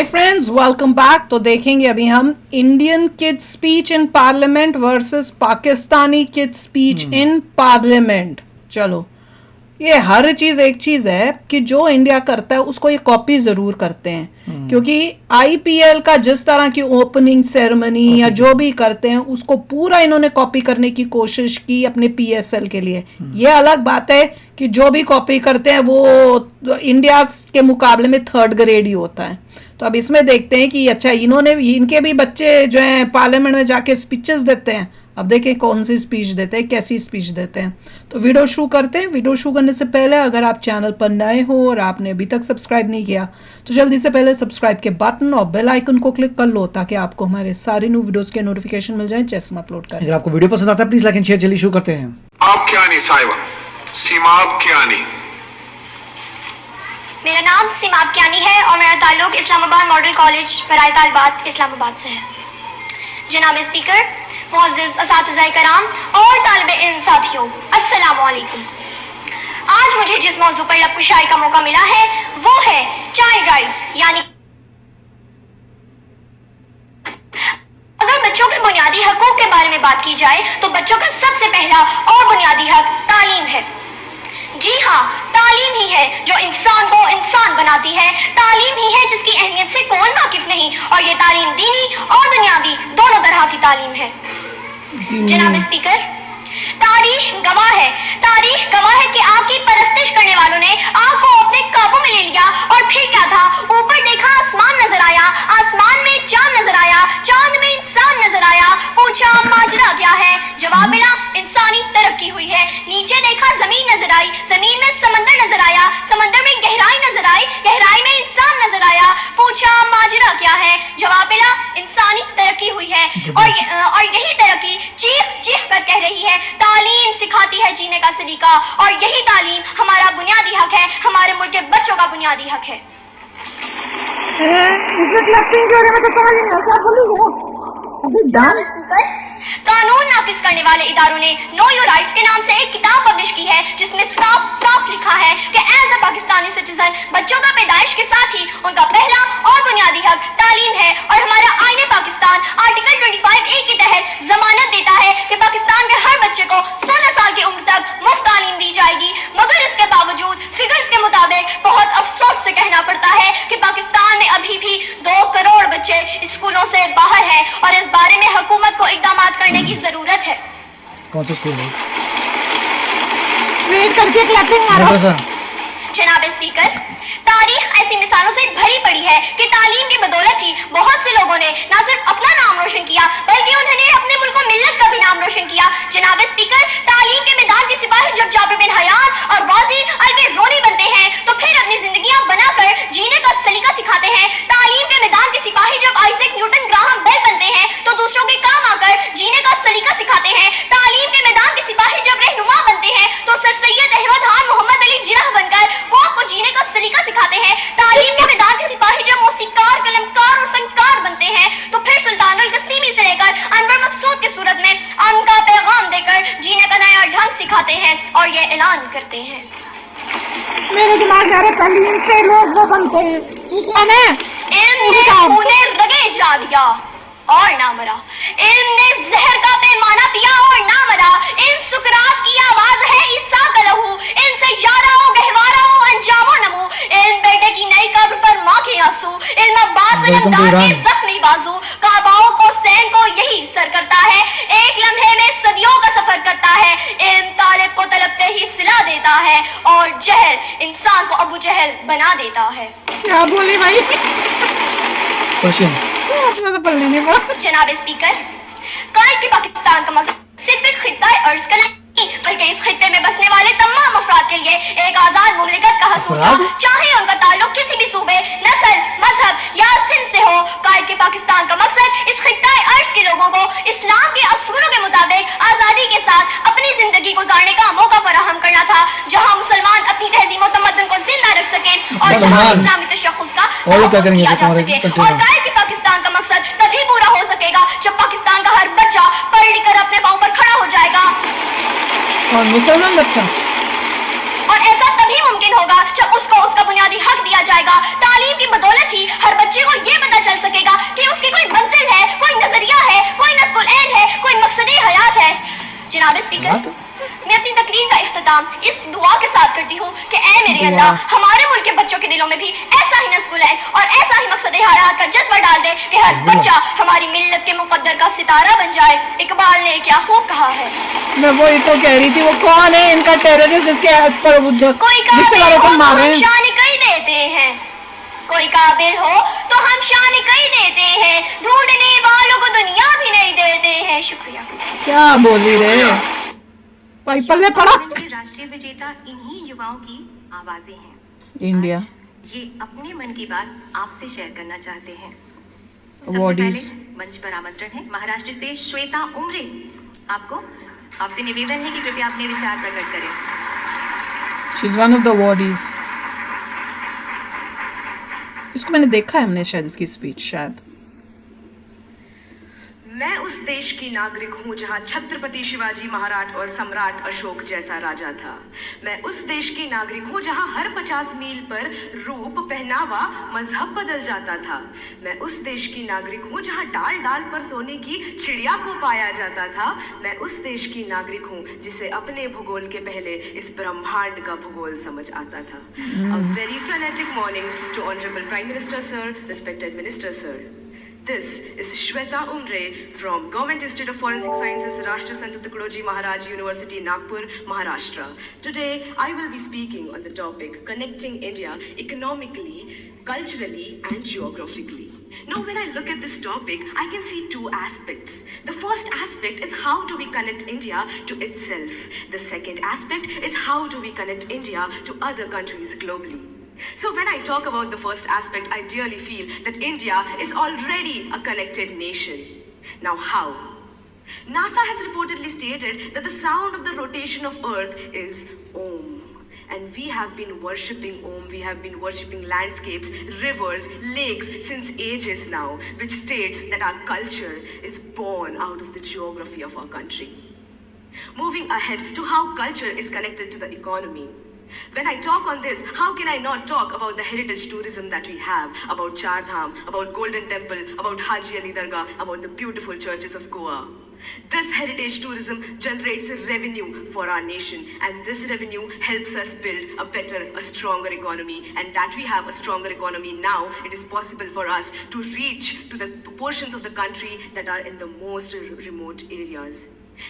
Hi friends, welcome back. तो देखेंगे अभी हम Indian kids speech in parliament versus Pakistani kids speech in parliament. चलो, ये हर चीज एक चीज है कि जो इंडिया करता है उसको ये कॉपी जरूर करते हैं, क्योंकि आईपीएल का जिस तरह की ओपनिंग सेरेमनी या जो भी करते हैं उसको पूरा इन्होंने कॉपी करने की कोशिश की अपने पीएसएल के लिए। ये अलग बात है कि जो भी कॉपी करते हैं वो इंडिया के मुकाबले में थर्ड ग्रेड ही होता है। तो अब इसमें देखते हैं कि अच्छा, इनके भी बच्चे जो हैं पार्लियामेंट में जाके स्पीचेस देते हैं। अब देखें कौन सी स्पीच देते हैं, कैसी स्पीच देते हैं। तो वीडियो शुरू करते हैं। वीडियो शुरू करने से पहले अगर आप चैनल पर नए हो और आपने अभी तक सब्सक्राइब नहीं किया तो जल्दी से पहले सब्सक्राइब के बटन और बेल आइकन को क्लिक कर लो, ताकि आपको हमारे सारे न्यू वीडियोस के नोटिफिकेशन मिल जाए जैसे हम अपलोड करें। अगर आपको वीडियो पसंद आता है प्लीज लाइक एंड शेयर। चलिए शुरू करते हैं। आप क्या नहीं साहिबा, सीमाब कियानी। मेरा नाम सीमाब कियानी है और मेरा ताल्लुक इस्लामाबाद मॉडल कॉलेज बराए तालिबात इस्लामाबाद से है। जनाब स्पीकर, मुअज़्ज़िज़ असातिज़ाए कराम और तालिब इल्म साथियों, अस्सलाम वालेकुम। आज मुझे जिस मौजू पर लबकुशाई का मौका मिला है वो है चाइल्ड राइट्स, यानी अगर बच्चों के बुनियादी हकूक के बारे में बात की जाए तो बच्चों का सबसे पहला और बुनियादी हक तालीम है। जी हाँ, तालीम ही है जो इंसान को इंसान बनाती है। तालीम ही है जिसकी अहमियत से कौन वाकिफ नहीं, और ये तालीम दीनी और दुनियावी दोनों तरह की तालीम है। जनाब स्पीकर, तारीख गवाह है कि आपकी परस्तिश करने वालों ने आपको अपने काबू में ले लिया। और फिर क्या था, ऊपर देखा आसमान नजर आया, आसमान में चांद नजर आया, चांद में इंसान नजर आया। पूछा माजरा क्या है, जवाब मिला इंसानी तरक्की हुई है। नीचे देखा जमीन नजर आई, जमीन में समंदर नजर आया, समंदर में गहराई नजर आई, गहराई में इंसान नजर आया। पूछा माजरा क्या है, जवाब मिला इंसानी तरक्की हुई है। और यही तरक्की चीख चीख कर कह रही है, तालीम सिखाती है जीने का सलीका, और यही तालीम हमारा बुनियादी हक है, हमारे मुल्क के बच्चों का बुनियादी हक है। इसमें क्लैपिंग के बारे में तो समझ नहीं आता, बोलिए। जनाब स्पीकर, कानून नाफिज करने वाले इदारों ने नो योर राइट्स के नाम से एक किताब पब्लिश की है जिसमें साफ साफ लिखा है कि एज अ पाकिस्तानी सिटीजन बच्चों का पैदाइश के साथ ही उनका पहला और बुनियादी हक तालीम है। और हमारा आईने पाकिस्तान आर्टिकल 25A के तहत जमानत देता है कि पाकिस्तान के हर बच्चे को 16 साल की उम्र तक मुफ्त तालीम दी जाएगी। मगर इसके बावजूद फिगर्स के मुताबिक बहुत अफसोस से कहना पड़ता है कि पाकिस्तान में अभी भी 2 करोड़ बच्चे स्कूलों से बाहर हैं, और इस बारे में हुकूमत को इकदाम करने की जरूरत है। कौन सा स्कूल है? वेट करके क्लैपिंग मारो। जनाब स्पीकर, तारीख ऐसी मिसालों से भरी पड़ी है कि तालीम की बदौलत ही बहुत से लोगों ने न सिर्फ अपना नाम रोशन किया बल्कि उन्होंने अपने मुल्क और मिल्लत का भी नाम रोशन किया। जनाब स्पीकर, तालीम के मैदान के सिपाही जब जाबिर बिन हयात और गाजी अल-बिरूनी बनते हैं तो फिर अपनी जिंदगियां बनाकर जीने का सलीका सिखाते हैं। तालीम के मैदान के सिपाही जब आइजैक न्यूटन ग्राहम बेल बनते हैं तो दूसरों के काम आकर जीने का सलीका सिखाते हैं। तालीम के मैदान के सिपाही जब रहनुमा बनते हैं तो सर सैयद अहमद खान मोहम्मद अली जिन्ना बनकर कौम को जीने का सलीका सिखाते हैं। तालीम के मैदान के सिपाही जब मौसीकार, कलमकार और फनकार बनते हैं तो फिर सुल्तानुल कसीमी से लेकर अनवर मकसूद की सूरत में अमन का पैगाम देकर जीने का नया ढंग सिखाते हैं और ये ऐलान करते हैं। मेरे दिमाग में आ रहा है, तालीम से लोग वो बनते हैं, क्या ना, इल्म ने खूने रगे जा दिया और ना मरा, इल्म ने जहर का पैमाना पिया और ना मरा। इल्म सुकरात की आवाज है, ईसा का लहू, इल्म से यारा हो गहवारा हो अंजामो नमो। इल्म बेटे की नई कब्र पर माँ के आंसू, इल्म अब्बास अलमदार के जख्मी बाजू, काबाओं को सैन को यही सर करता है, एक लम्हे में सदियों का सफर करता है। इल्म तालिब को तलबते ही सिला देता है और जहल इंसान को अबू जहल बना देता है। क्या बोले भाई? क्वेश्चन तो पढ़ लेंगे वो। जनाब स्पीकर, कल के पाकिस्तान का मकसद सिर्फ एक खित्ता अर्ज का नहीं बल्कि इस खित्ते में बसने वाले तमाम अफराद के लिए एक आजाद मुमलिकत का हसूल था, चाहे उनका ताल्लुक किसी भी सूबे, नस्ल, मजहब या सिंध से हो। कल के पाकिस्तान का मकसद इस खित्ता अर्ज के लोगों को इस्लाम के असूलों के मुताबिक आजादी के साथ अपनी जिंदगी गुजारने का मौका फराहम करना था, जहाँ मुसलमान अपनी तहजीब और तमद्दुन को जिंदा रख सके और जहाँ इस्लामी तशख़्ख़ुस का तहफ़्फ़ुज़ किया जा सके। और कल के पाकिस्तान का मकसद तभी पूरा हो सकेगा जब पाकिस्तान का हर बच्चा पढ़ लिख कर अपने पाँव पर खड़ा हो जाएगा। और मुसलमान बच्चा, और ऐसा तभी मुमकिन होगा जब उसको उसका बुनियादी हक दिया जाएगा। तालीम की बदौलत ही हर बच्चे को ये करती हूँ कि ऐ मेरे अल्लाह, हमारे मुल्क के बच्चों के दिलों में भी ऐसा ही नस्ल और ऐसा ही मकसद हयात का जज्बा डाल दे कि हर बच्चा हमारी मिल्लत के मुकद्दर का सितारा बन जाए। इकबाल ने क्या खूब कहा है। मैं वही तो कह रही थी, वो कौन है इनका टेररिस्ट जिसके पर कोई रिश्तेदारों को मारे हम शान कई देते हैं, कोई काबिल हो तो हम शान कई देते हैं, ढूंढने वालों को दुनिया भी नहीं देते हैं। शुक्रिया। क्या बोली रे भाई, पल्ले पड़ा। के राष्ट्रीय विजेता इन्हीं युवाओं की आवाजें हैं। इंडिया आज ये अपने मन की बात आपसे शेयर करना चाहते हैं। Awardees. सबसे पहले मंच पर आमंत्रण है महाराष्ट्र से श्वेता उमरे। आपसे निवेदन है कि कृपया अपने विचार प्रकट करें। She is one of the awardees. इसको मैंने देखा है, हमने शायद इसकी स्पीच शायद। मैं उस देश की नागरिक हूँ जहाँ छत्रपति शिवाजी महाराज और सम्राट अशोक जैसा राजा था। मैं उस देश की नागरिक हूँ जहाँ हर 50 मील पर रूप, पहनावा, मजहब बदल जाता था। मैं उस देश की नागरिक हूँ जहाँ डाल डाल पर सोने की चिड़िया को पाया जाता था। मैं उस देश की नागरिक हूँ जिसे अपने भूगोल के पहले इस ब्रह्मांड का भूगोल समझ आता था। A very frenetic morning to Honorable Prime Minister Sir, respected Minister Sir. This is Shweta Umre from Government Institute of Forensic Sciences, Rashtra Sant Tukadoji Maharaj University, Nagpur, Maharashtra. Today, I will be speaking on the topic connecting India economically, culturally and geographically. Now, when I look at this topic, I can see two aspects. The first aspect is how do we connect India to itself. The second aspect is how do we connect India to other countries globally. So when I talk about the first aspect, I really feel that India is already a connected nation. Now how? NASA has reportedly stated that the sound of the rotation of Earth is Om. And we have been worshipping Om, we have been worshipping landscapes, rivers, lakes since ages now, which states that our culture is born out of the geography of our country. Moving ahead to how culture is connected to the economy. When I talk on this, how can I not talk about the heritage tourism that we have, about Char Dham, about Golden Temple, about Haji Ali Dargah, about the beautiful churches of Goa. This heritage tourism generates revenue for our nation, and this revenue helps us build a better, a stronger economy. And that we have a stronger economy now, it is possible for us to reach to the portions of the country that are in the most remote areas.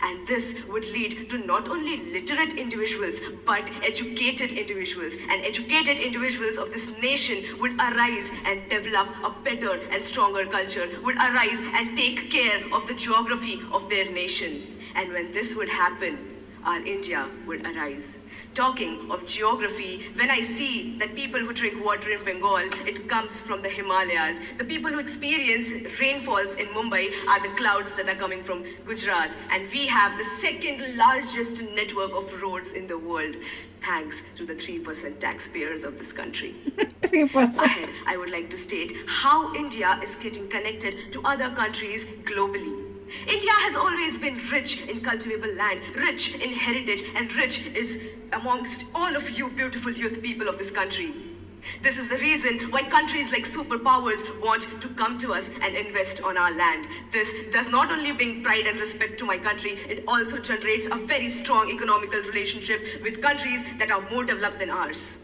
And this would lead to not only literate individuals, but educated individuals. And educated individuals of this nation would arise and develop a better and stronger culture, would arise and take care of the geography of their nation. And when this would happen, our India would arise. Talking of geography, when I see that people who drink water in Bengal, it comes from the Himalayas. The people who experience rainfalls in Mumbai are the clouds that are coming from Gujarat. And we have the second largest network of roads in the world, thanks to the 3% taxpayers of this country. 3%. Ahead, I would like to state how India is getting connected to other countries globally. India has always been rich in cultivable land, rich in heritage, and rich is amongst all of you beautiful youth people of this country. This is the reason why countries like superpowers want to come to us and invest on our land. This does not only bring pride and respect to my country, it also generates a very strong economical relationship with countries that are more developed than ours.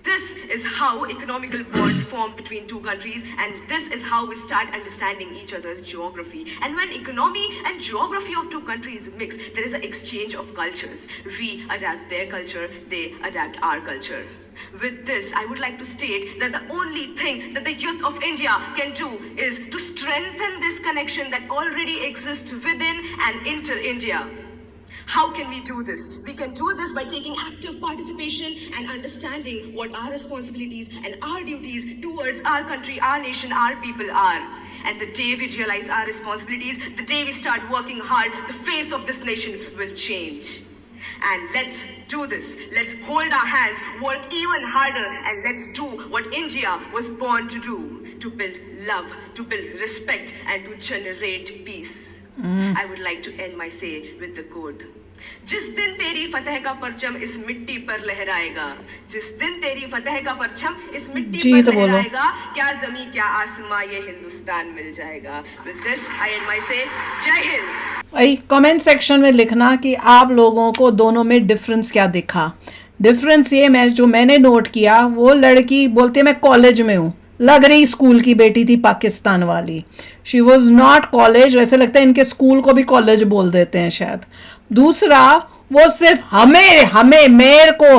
This is how economical bonds form between two countries, and this is how we start understanding each other's geography. And when economy and geography of two countries mix, there is an exchange of cultures. We adapt their culture, they adapt our culture. With this, I would like to state that the only thing that the youth of India can do is to strengthen this connection that already exists within and inter-India. How can we do this? We can do this by taking active participation and understanding what our responsibilities and our duties towards our country, our nation, our people are. And the day we realize our responsibilities, the day we start working hard, the face of this nation will change. And let's do this. Let's hold our hands, work even harder, and let's do what India was born to do. To build love, to build respect, and to generate peace. I would like to end my say with the quote. जिस दिन तेरी फतह का परचम इस मिट्टी पर लहराएगा, जिस दिन तेरी फतह का परचम इस मिट्टी पर लहराएगा, क्या जमीन क्या आसमां ये हिंदुस्तान मिल जाएगा. With this, I end my say. जय हिंद. कमेंट सेक्शन में लिखना कि आप लोगों को दोनों में डिफरेंस क्या दिखा. डिफरेंस ये मैंने नोट किया, वो लड़की बोलती है मैं कॉलेज में हूँ, लग रही स्कूल की बेटी थी पाकिस्तान वाली। शी वॉज नॉट कॉलेज, वैसे लगता है इनके स्कूल को भी कॉलेज बोल देते हैं शायद। दूसरा, वो सिर्फ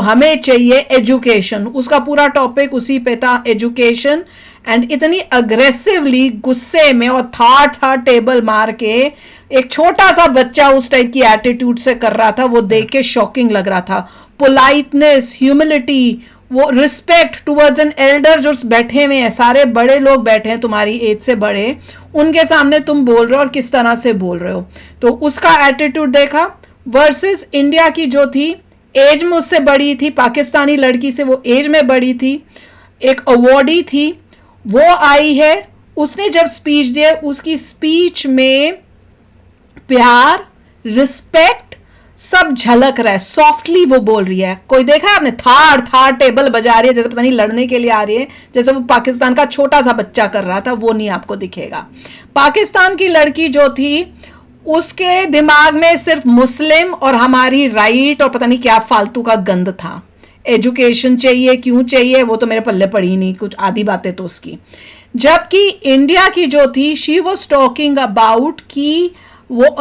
हमें चाहिए एजुकेशन, उसका पूरा टॉपिक उसी पे था, एजुकेशन। एंड इतनी अग्रेसिवली गुस्से में और था टेबल मार के एक छोटा सा बच्चा उस टाइप की एटीट्यूड से कर रहा था, वो देख के शॉकिंग लग रहा था। पोलाइटनेस, ह्यूमिलिटी, वो रिस्पेक्ट टुवर्ड्स एन एल्डर जो बैठे हुए हैं, सारे बड़े लोग बैठे हैं तुम्हारी एज से बड़े, उनके सामने तुम बोल रहे हो और किस तरह से बोल रहे हो, तो उसका एटीट्यूड देखा। वर्सेस इंडिया की जो थी, एज में उससे बड़ी थी, पाकिस्तानी लड़की से वो एज में बड़ी थी, एक अवॉर्डी थी, वो आई है, उसने जब स्पीच दिया, उसकी स्पीच में प्यार, रिस्पेक्ट सब झलक रहा है, सॉफ्टली वो बोल रही है। कोई देखा आपने थार टेबल बजा रही है जैसे पता नहीं लड़ने के लिए आ रही है, जैसे वो पाकिस्तान का छोटा सा बच्चा कर रहा था, वो नहीं आपको दिखेगा। पाकिस्तान की लड़की जो थी, उसके दिमाग में सिर्फ मुस्लिम और हमारी राइट और पता नहीं क्या फालतू का गंद था। एजुकेशन चाहिए, क्यों चाहिए, वो तो मेरे पल्ले पड़ी नहीं, कुछ आधी बातें तो उसकी। जबकि इंडिया की जो थी, शी वॉज टॉकिंग अबाउट कि वो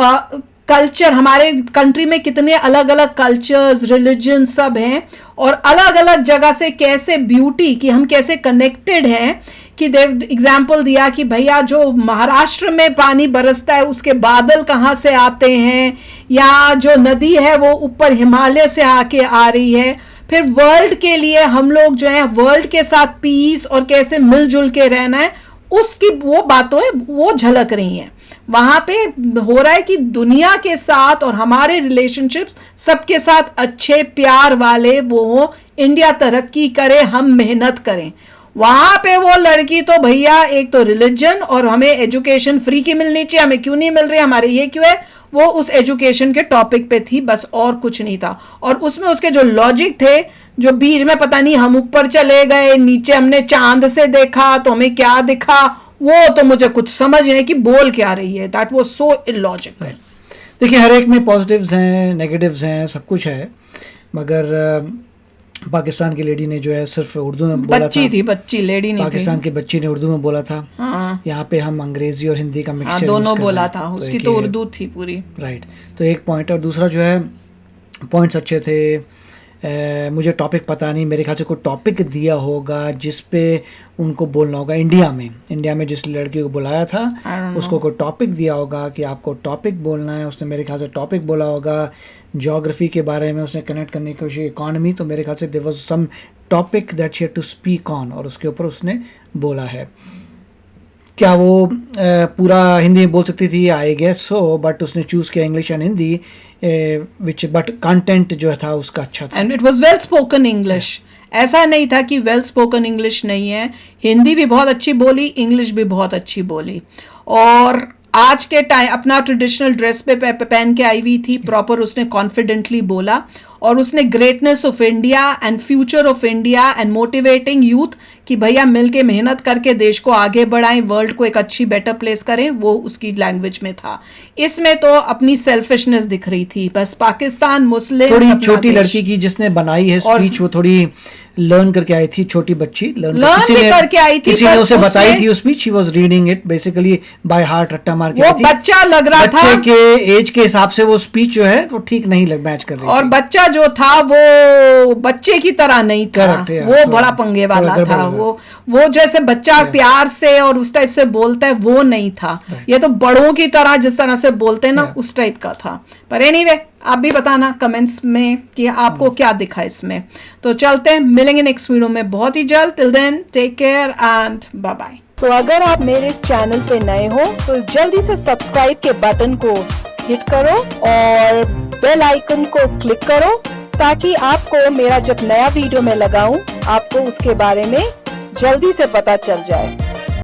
कल्चर, हमारे कंट्री में कितने अलग अलग कल्चर्स, रिलीजन सब हैं, और अलग अलग जगह से कैसे ब्यूटी कि हम कैसे कनेक्टेड हैं। कि एग्जाम्पल दिया कि भैया जो महाराष्ट्र में पानी बरसता है उसके बादल कहाँ से आते हैं, या जो नदी है वो ऊपर हिमालय से आके आ रही है। फिर वर्ल्ड के लिए हम लोग जो है वर्ल्ड के साथ पीस और कैसे मिलजुल के रहना है, उसकी वो बातों वो झलक रही हैं। वहां पे हो रहा है कि दुनिया के साथ और हमारे रिलेशनशिप्स सबके साथ अच्छे प्यार वाले वो, इंडिया तरक्की करे, हम मेहनत करें। वहां पे वो लड़की तो भैया एक तो रिलीजन और हमें एजुकेशन फ्री की मिलनी चाहिए, हमें क्यों नहीं मिल रही, हमारे ये क्यों है, वो उस एजुकेशन के टॉपिक पे थी, बस और कुछ नहीं था। और उसमें उसके जो लॉजिक थे, जो बीच में पता नहीं हम ऊपर चले गए, नीचे हमने चांद से देखा तो हमें क्या दिखा, वो तो मुझे कुछ समझ नहीं कि बोल क्या रही है। That was so illogical. देखिए, हर एक में पॉजिटिव्स हैं, नेगेटिव्स हैं, सब कुछ है, मगर पाकिस्तान की लेडी ने जो है सिर्फ उर्दू में बोला था। बच्ची लेडी नहीं थी, पाकिस्तान की बच्ची ने उर्दू में बोला था। हाँ। यहाँ पे हम अंग्रेजी और हिंदी का मिक्सचर दोनों बोला था, उसकी तो उर्दू थी पूरी। राइट, तो एक पॉइंट। और दूसरा जो है, पॉइंट्स अच्छे थे। मुझे टॉपिक पता नहीं, मेरे ख्याल से कोई टॉपिक दिया होगा जिस पे उनको बोलना होगा। इंडिया में जिस लड़की को बुलाया था उसको कोई टॉपिक दिया होगा कि आपको टॉपिक बोलना है, उसने मेरे ख्याल से टॉपिक बोला होगा। ज्योग्राफी के बारे में उसने कनेक्ट करने की कोशिश, इकॉनमी, तो मेरे ख्याल से there was some topic that she had to speak on, और उसके ऊपर उसने बोला है। क्या वो पूरा हिंदी में बोल सकती थी? आई गेस सो, बट उसने चूज़ किया English and Hindi, which but content जो था उसका अच्छा था। And it was well spoken English, ऐसा नहीं था कि वेल स्पोकन इंग्लिश नहीं है, हिंदी भी बहुत अच्छी बोली, इंग्लिश भी बहुत अच्छी बोली। और आज के टाइम अपना ट्रेडिशनल ड्रेस पे पहन के आई हुई थी, प्रॉपर उसने कॉन्फिडेंटली बोला, और उसने greatness of India and future of India and motivating youth कि भैया मिलके मेहनत करके देश को आगे बढ़ाएं, वर्ल्ड को एक अच्छी बेटर प्लेस करें, वो उसकी लैंग्वेज में था। इसमें तो अपनी सेल्फिशनेस दिख रही थी, बस पाकिस्तान मुस्लिम। थोड़ी छोटी लड़की की जिसने बनाई है स्पीच, वो थोड़ी लर्न करके आई थी, छोटी बच्ची लर्न करके आई थी, किसी ने उसे बताई थी speech, she was reading it basically by heart, रट्टा मार के। वो बच्चा लग रहा था, बच्चे के एज के हिसाब से वो स्पीच जो है वो ठीक नहीं मैच कर रही और थी। बच्चा जो था वो बच्चे की तरह नहीं था, वो बड़ा पंगे वाला था, वो जैसे बच्चा प्यार से और उस टाइप से बोलता है वो नहीं था, ये तो बड़ों की तरह जिस तरह से बोलते हैं ना उस टाइप का था। पर एनीवे, आप भी बताना कमेंट्स में कि आपको क्या दिखा इसमें। तो चलते हैं, मिलेंगे नेक्स्ट वीडियो में बहुत ही जल्द। Till then take care and bye bye. तो अगर आप मेरे इस चैनल पे नए हो तो जल्दी से सब्सक्राइब के बटन को हिट करो और बेल आइकन को क्लिक करो, ताकि आपको मेरा जब नया वीडियो मैं लगाऊं आपको उसके बारे में जल्दी से पता चल जाए।